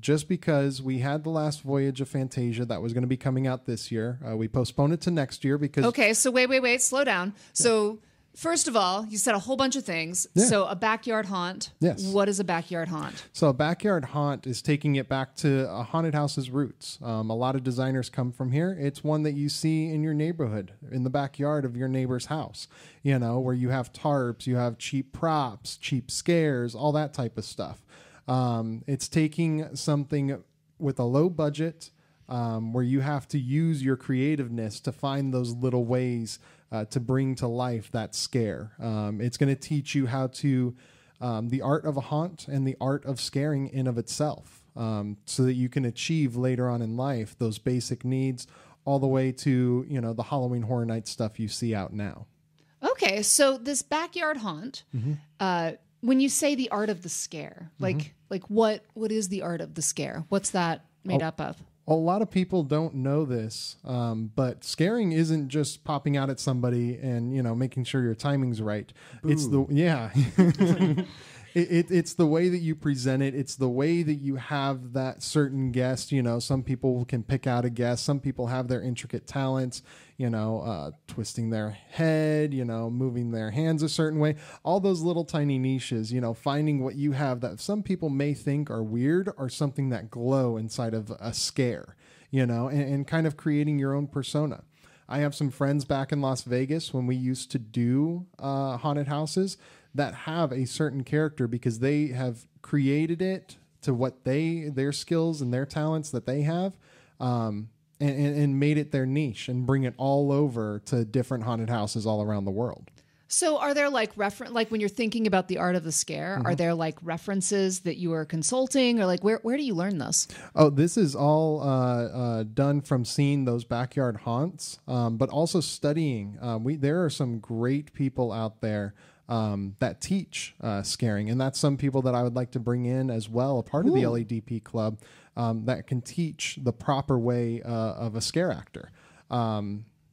Just because we had the last Voyage of Phantasia that was going to be coming out this year. We postponed it to next year because... Okay, so wait, slow down. So first of all, you said a whole bunch of things. Yeah. So a backyard haunt. Yes. What is a backyard haunt? So a backyard haunt is taking it back to a haunted house's roots. A lot of designers come from here. It's one that you see in your neighborhood, in the backyard of your neighbor's house, you know, where you have tarps, you have cheap props, cheap scares, all that type of stuff. It's taking something with a low budget where you have to use your creativeness to find those little ways to bring to life that scare. It's going to teach you how to the art of a haunt and the art of scaring in of itself, so that you can achieve later on in life those basic needs, all the way to, you know, the Halloween Horror Night stuff you see out now. Okay, so this backyard haunt, when you say the art of the scare, like what is the art of the scare? What's that made up of? A lot of people don't know this, but scaring isn't just popping out at somebody and, you know, making sure your timing's right. Ooh. It's it's the way that you present it. It's the way that you have that certain guest. You know, some people can pick out a guest. Some people have their intricate talents, you know, twisting their head, you know, moving their hands a certain way. All those little tiny niches, you know, finding what you have that some people may think are weird or something that glow inside of a scare, you know, and kind of creating your own persona. I have some friends back in Las Vegas when we used to do haunted houses that have a certain character because they have created it to what their skills and their talents that they have, and made it their niche and bring it all over to different haunted houses all around the world. So are there like when you're thinking about the art of the scare, are there like references that you are consulting, or like where do you learn this? Oh, this is all done from seeing those backyard haunts, but also studying. There are some great people out there that teach scaring, and that's some people that I would like to bring in as well, a part of the LEDP club, that can teach the proper way of a scare actor.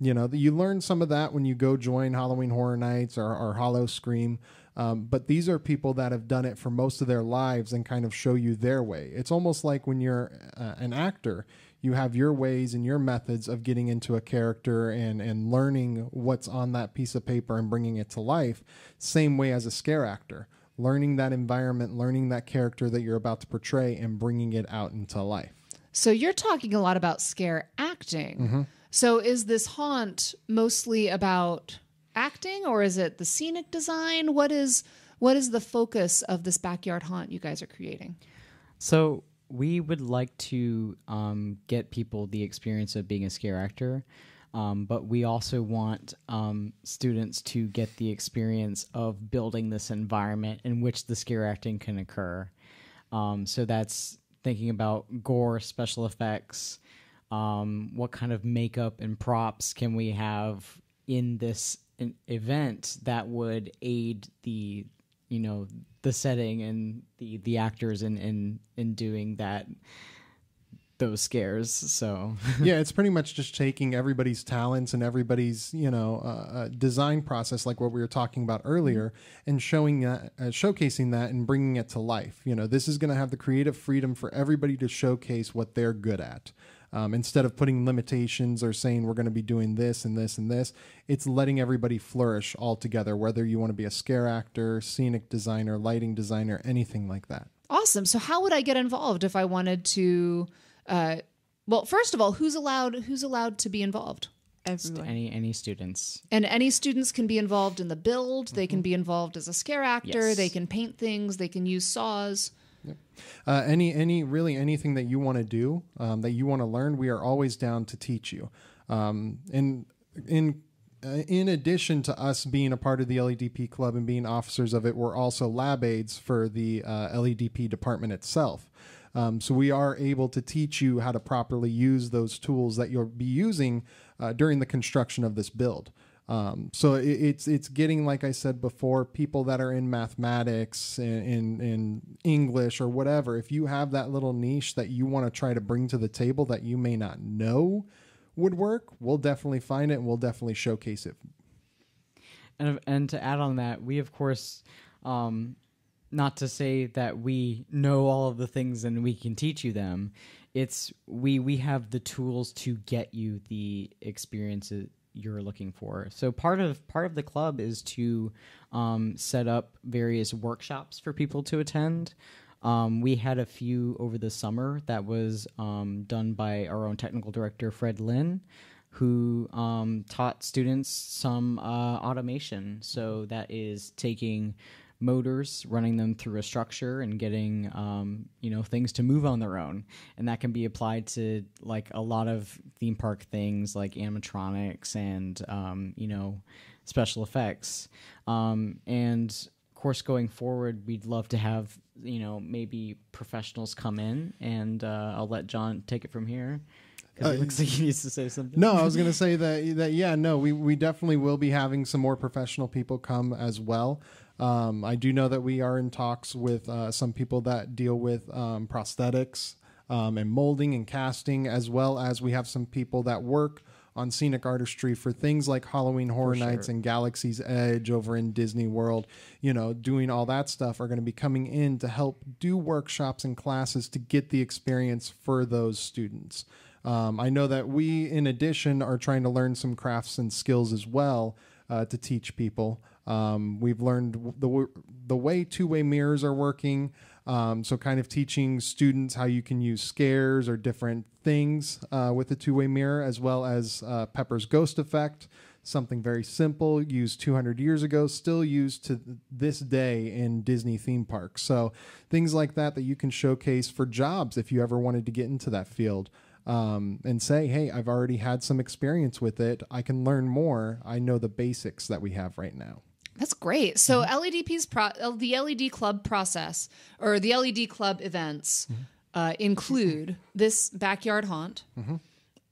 You know, you learn some of that when you go join Halloween Horror Nights or Hollow Scream. But these are people that have done it for most of their lives and kind of show you their way. It's almost like when you're an actor, You have your ways and your methods of getting into a character and learning what's on that piece of paper and bringing it to life. Same way as a scare actor. Learning that environment, learning that character that you're about to portray and bringing it out into life. So you're talking a lot about scare acting. So is this haunt mostly about acting, or is it the scenic design? What is the focus of this backyard haunt you guys are creating? So we would like to get people the experience of being a scare actor, but we also want students to get the experience of building this environment in which the scare acting can occur. So that's thinking about gore, special effects, what kind of makeup and props can we have in this event that would aid the setting and the actors in doing those scares. So yeah, it's pretty much just taking everybody's talents and everybody's design process, like what we were talking about earlier, and showcasing that and bringing it to life. This is going to have the creative freedom for everybody to showcase what they're good at. Instead of putting limitations or saying we're going to be doing this and this and this, it's letting everybody flourish all together, whether you want to be a scare actor, scenic designer, lighting designer, anything like that. Awesome. So how would I get involved if I wanted to? Well, first of all, who's allowed to be involved? Everyone. Any students. And any students can be involved in the build. They can be involved as a scare actor. Yes. They can paint things. They can use saws. Yep. Anything that you want to do, that you want to learn, we are always down to teach you. In addition to us being a part of the LEDP club and being officers of it, we're also lab aides for the LEDP department itself. So we are able to teach you how to properly use those tools that you'll be using during the construction of this build. So it's getting, like I said before, people that are in mathematics, in English or whatever. If you have that little niche that you want to try to bring to the table that you may not know would work, we'll definitely find it and we'll definitely showcase it. And to add on that, we of course, not to say that we know all of the things and we can teach you them. It's we have the tools to get you the experiences you're looking for. So part of the club is to set up various workshops for people to attend. We had a few over the summer that was done by our own technical director, Fred Lynn, who taught students some automation. So that is taking motors, running them through a structure and getting things to move on their own, and that can be applied to like a lot of theme park things like animatronics and special effects, and of course going forward we'd love to have maybe professionals come in, and I'll let John take it from here. Because it looks like he needs to say something. No, I was going to say we definitely will be having some more professional people come as well. I do know that we are in talks with some people that deal with prosthetics and molding and casting, as well as we have some people that work on scenic artistry for things like Halloween Horror Nights and Galaxy's Edge over in Disney World. Doing all that stuff are going to be coming in to help do workshops and classes to get the experience for those students. I know that we, in addition, are trying to learn some crafts and skills as well to teach people. We've learned the way two-way mirrors are working, so kind of teaching students how you can use scares or different things with the two-way mirror, as well as Pepper's ghost effect, something very simple, used 200 years ago, still used to this day in Disney theme parks. So things like that you can showcase for jobs if you ever wanted to get into that field. And say, hey, I've already had some experience with it. I can learn more. I know the basics that we have right now. That's great. So LEDP's the LED club process, or the LED club events, include this backyard haunt,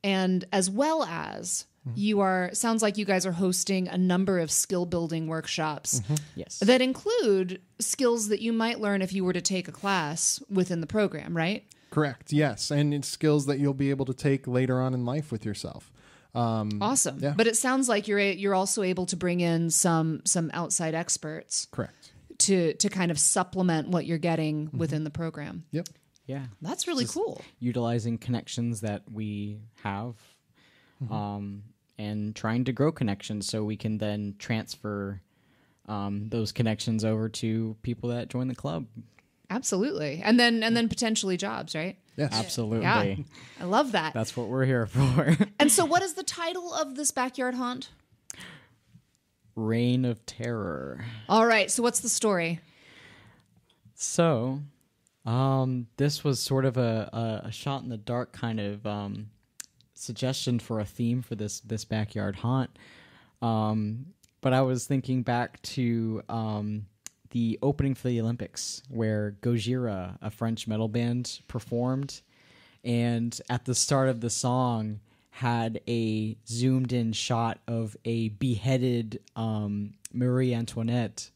and as well as sounds like you guys are hosting a number of skill building workshops. Yes. That include skills that you might learn if you were to take a class within the program, right? Correct. Yes. And it's skills that you'll be able to take later on in life with yourself. Awesome. Yeah. But it sounds like you're also able to bring in some outside experts. Correct. To kind of supplement what you're getting within the program. Yep. Yeah. That's really Just cool. Utilizing connections that we have, and trying to grow connections so we can then transfer those connections over to people that join the club. Absolutely. And then potentially jobs, right? Yes. Absolutely. Yeah. I love that. That's what we're here for. And so what is the title of this backyard haunt? Reign of Terror. All right. So what's the story? So, this was sort of a shot in the dark kind of suggestion for a theme for this backyard haunt. But I was thinking back to the opening for the Olympics, where Gojira, a French metal band, performed, and at the start of the song had a zoomed in shot of a beheaded Marie Antoinette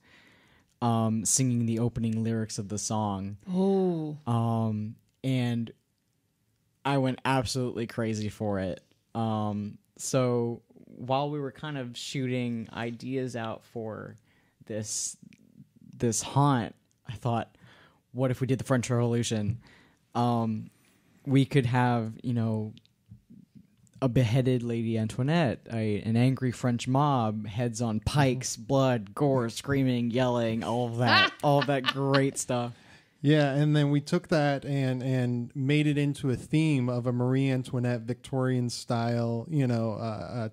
singing the opening lyrics of the song. Oh. And I went absolutely crazy for it. So while we were kind of shooting ideas out for this haunt, I thought, what if we did the French Revolution? We could have, a beheaded Lady Antoinette, an angry French mob, heads on pikes, blood, gore, screaming, yelling, all of that great stuff. Yeah, and then we took that and made it into a theme of a Marie Antoinette Victorian style,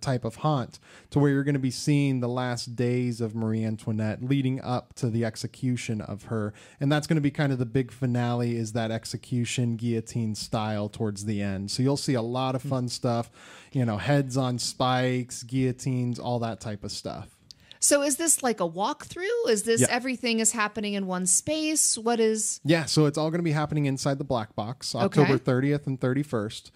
type of haunt, to where you're going to be seeing the last days of Marie Antoinette leading up to the execution of her. And that's going to be kind of the big finale, is that execution guillotine style towards the end. So you'll see a lot of fun stuff, heads on spikes, guillotines, all that type of stuff. So is this like a walkthrough? Is this Yeah. everything is happening in one space? What is... Yeah, so it's all going to be happening inside the Black Box, Okay. October 30th and 31st.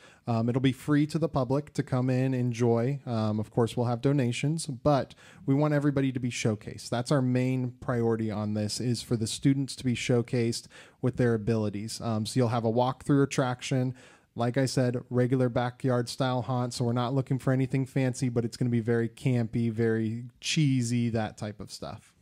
It'll be free to the public to come in, enjoy. Of course, we'll have donations, but we want everybody to be showcased. That's our main priority on this, is for the students to be showcased with their abilities. So you'll have a walkthrough attraction. Like I said, regular backyard style haunt, so we're not looking for anything fancy, but it's going to be very campy, very cheesy, that type of stuff.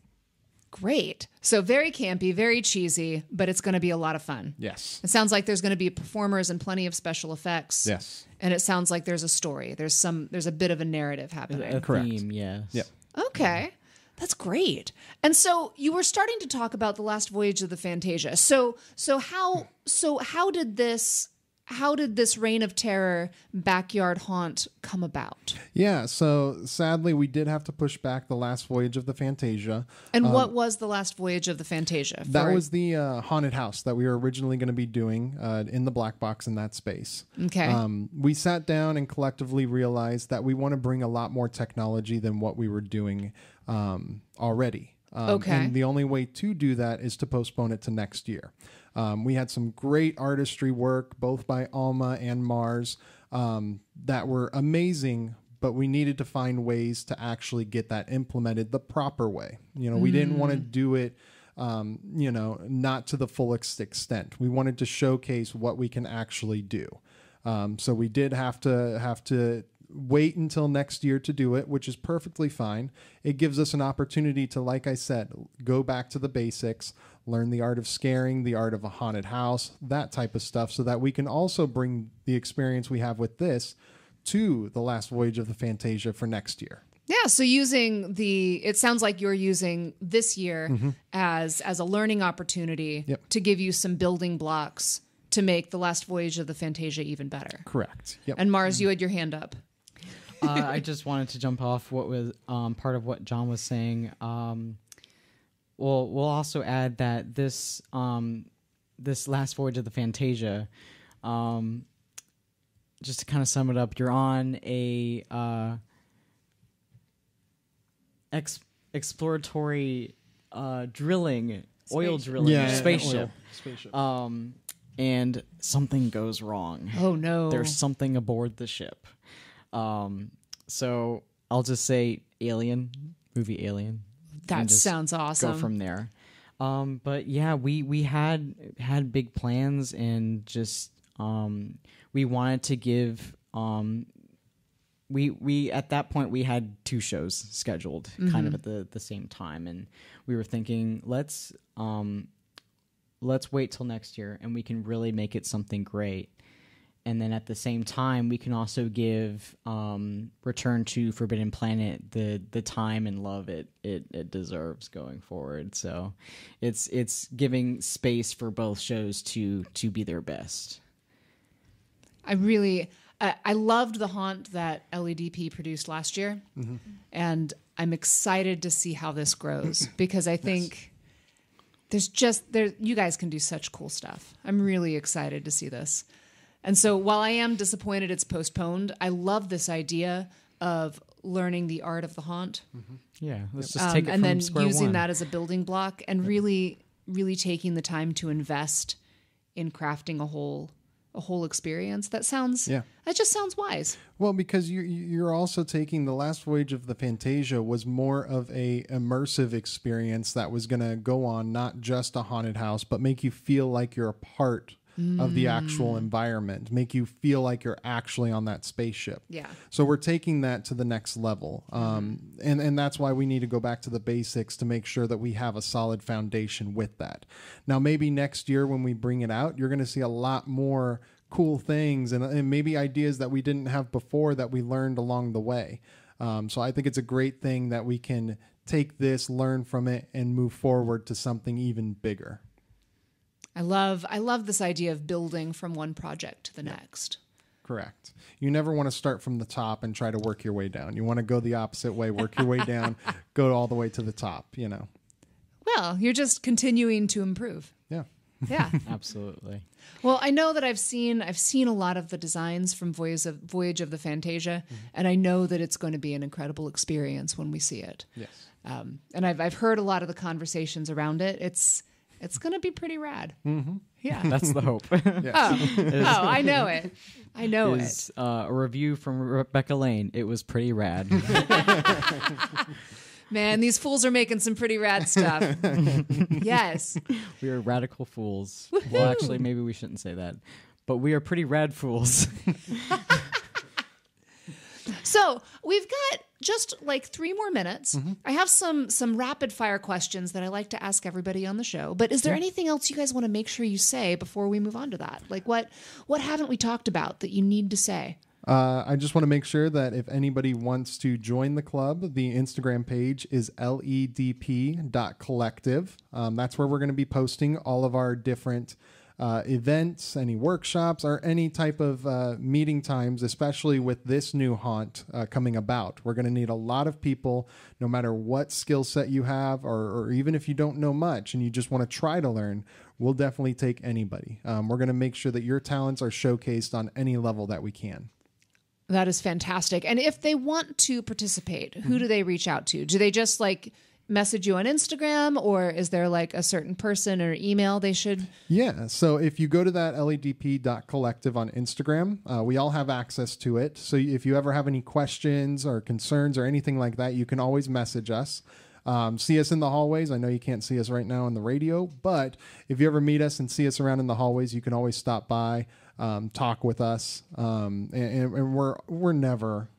Great. So very campy, very cheesy, but it's going to be a lot of fun. Yes. It sounds like there's going to be performers and plenty of special effects. Yes. And it sounds like there's a story. There's a bit of a narrative happening. A Correct. theme, yes. Yep. Okay. That's great. And so you were starting to talk about the last voyage of the Phantasia. So how did this Reign of Terror backyard haunt come about? Yeah, so sadly, we did have to push back the last voyage of the Phantasia. And what was the last voyage of the Phantasia? That was the haunted house that we were originally going to be doing in the Black Box in that space. Okay. We sat down and collectively realized that we want to bring a lot more technology than what we were doing already. Okay. And the only way to do that is to postpone it to next year. We had some great artistry work, both by Alma and Mars, that were amazing, but we needed to find ways to actually get that implemented the proper way. We didn't want to do it, not to the fullest extent. We wanted to showcase what we can actually do. So we did have to wait until next year to do it, which is perfectly fine. It gives us an opportunity to, like I said, go back to the basics, learn the art of scaring, the art of a haunted house, that type of stuff, so that we can also bring the experience we have with this to the last voyage of the Phantasia for next year. Yeah, so it sounds like you're using this year as a learning opportunity to give you some building blocks to make the last voyage of the Phantasia even better. Correct. Yep. And Mars, you had your hand up. I just wanted to jump off what was part of what John was saying. We'll also add that this last voyage of the Phantasia, just to kind of sum it up, you're on a exploratory drilling, oil drilling spaceship. And something goes wrong. Oh no. There's something aboard the ship. So I'll just say movie Alien. That and just sounds awesome. Go from there. But yeah, we had big plans, and just we wanted to give we at that point we had 2 shows scheduled kind of at the same time, and we were thinking let's let's wait till next year and we can really make it something great. And then at the same time, we can also give Return to Forbidden Planet the time and love it deserves going forward. So it's giving space for both shows to be their best. I loved the haunt that LEDP produced last year, and I'm excited to see how this grows because I think you guys can do such cool stuff. I'm really excited to see this. And so while I am disappointed it's postponed, I love this idea of learning the art of the haunt. Yeah, let's just take it and from then square using one. that as a building block and really taking the time to invest in crafting a whole experience. That just sounds wise. Well, because you're also taking the last Voyage of the Phantasia was more of a immersive experience that was going to go on not just a haunted house, but make you feel like you're a part of the actual environment, make you feel like you're actually on that spaceship. Yeah. So we're taking that to the next level. And that's why we need to go back to the basics to make sure that we have a solid foundation with that. Now, maybe next year when we bring it out, you're going to see a lot more cool things and maybe ideas that we didn't have before that we learned along the way. So I think it's a great thing that we can take this, learn from it, and move forward to something even bigger. I love this idea of building from one project to the next. Correct. You never want to start from the top and try to work your way down. You want to go the opposite way, work your way down, go all the way to the top, Well, you're just continuing to improve. Yeah. Yeah. Absolutely. Well, I know that I've seen a lot of the designs from Voyage of the Phantasia, and I know that it's going to be an incredible experience when we see it. Yes. And I've heard a lot of the conversations around it. It's going to be pretty rad. Mm-hmm. Yeah. That's the hope. Oh, I know it. I know it. A review from Rebecca Lane. It was pretty rad. Man, these fools are making some pretty rad stuff. Yes. We are radical fools. Woohoo! Well, actually, maybe we shouldn't say that. But we are pretty rad fools. So we've got just like 3 more minutes. I have some rapid fire questions that I like to ask everybody on the show. But is there anything else you guys want to make sure you say before we move on to that? Like what haven't we talked about that you need to say? I just want to make sure that if anybody wants to join the club, the Instagram page is ledp.collective. That's where we're going to be posting all of our different events, any workshops, or any type of meeting times, especially with this new haunt coming about. We're going to need a lot of people, no matter what skill set you have, or even if you don't know much and you just want to try to learn, we'll definitely take anybody. We're going to make sure that your talents are showcased on any level that we can. That is fantastic. And if they want to participate, who do they reach out to? Do they just like message you on Instagram, or is there like a certain person or email they should? Yeah. So if you go to that ledp.collective on Instagram, we all have access to it. So if you ever have any questions or concerns or anything like that, you can always message us. See us in the hallways. I know you can't see us right now on the radio, but if you ever meet us and see us around in the hallways, you can always stop by, talk with us. And we're never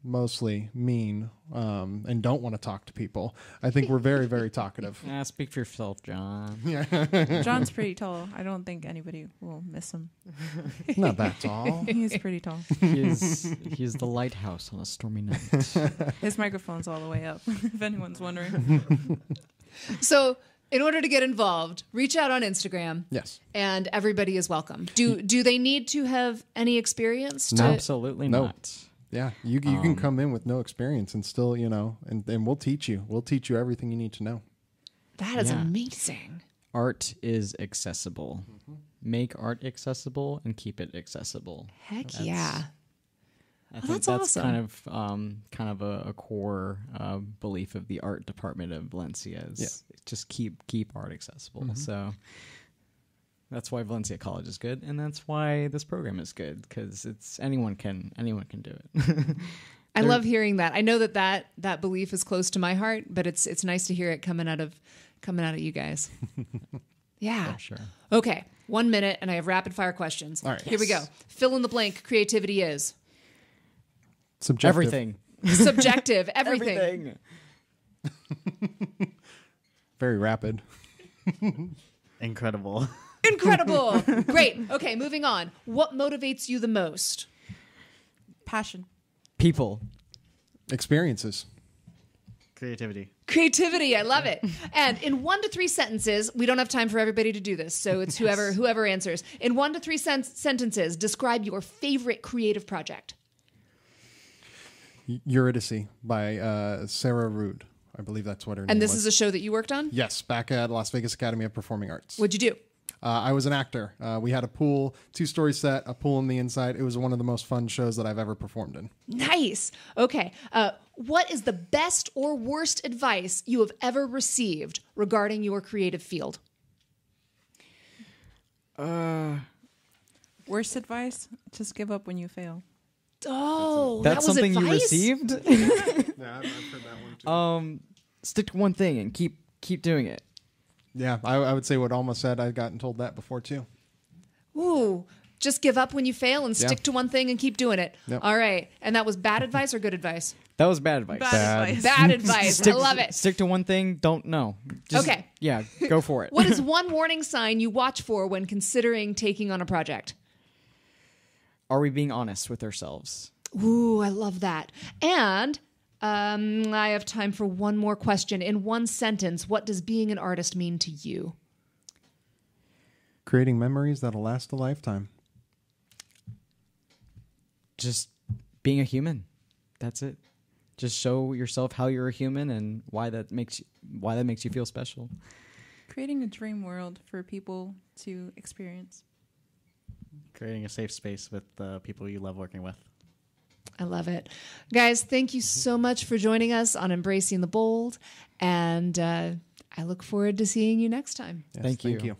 mostly mean and don't want to talk to people. I think we're very, very talkative. Speak for yourself, John. John's pretty tall. I don't think anybody will miss him. Not that tall. He's pretty tall. He is the lighthouse on a stormy night. His microphone's all the way up, if anyone's wondering. So in order to get involved, reach out on Instagram. Yes. And everybody is welcome. Do they need to have any experience? No, absolutely not. Yeah, you can come in with no experience and still, and we'll teach you. We'll teach you everything you need to know. That is amazing. Art is accessible. Make art accessible and keep it accessible. Yeah. I think that's that's awesome. kind of a core belief of the art department of Valencia is just keep art accessible. So that's why Valencia College is good, and that's why this program is good, because anyone can do it. I love hearing that. I know that belief is close to my heart, but it's nice to hear it coming out of you guys. Yeah. For sure. Okay. 1 minute, and I have rapid fire questions. All right. Here we go. Fill in the blank. Creativity is Subjective. Everything. subjective. Everything. Very rapid. Incredible. Incredible. Great. Okay, moving on. What motivates you the most? Passion. People. Experiences. Creativity. Creativity. I love it. And in 1 to 3 sentences, we don't have time for everybody to do this, so it's whoever answers. In 1 to 3 sentences, describe your favorite creative project. Eurydice by Sarah Rude. I believe that's what her name And this was. is a show that you worked on? Yes, back at Las Vegas Academy of Performing Arts. What'd you do? I was an actor. We had a pool, 2-story set, a pool on the inside. It was one of the most fun shows that I've ever performed in. Nice. Okay. What is the best or worst advice you have ever received regarding your creative field? Worst advice: just give up when you fail. Oh, That's that was something advice? you received? Yeah, I've heard that one too. Stick to one thing and keep doing it. Yeah, I would say what Alma said. I've gotten told that before too. Ooh, just give up when you fail and stick to one thing and keep doing it. Yep. All right. And that was bad advice or good advice? That was bad advice. Bad advice. Bad advice. I love it. Stick to one thing. Don't know. Okay. Yeah, go for it. What is one warning sign you watch for when considering taking on a project? Are we being honest with ourselves? Ooh, I love that. And I have time for one more question. In one sentence, what does being an artist mean to you? Creating memories that'll last a lifetime. Just being a human. That's it. Just show yourself how you're a human and why that makes you feel special. Creating a dream world for people to experience. Creating a safe space with the people you love working with. I love it. Guys, thank you so much for joining us on Embracing the Bold. And I look forward to seeing you next time. Yes, Thank you. Thank you.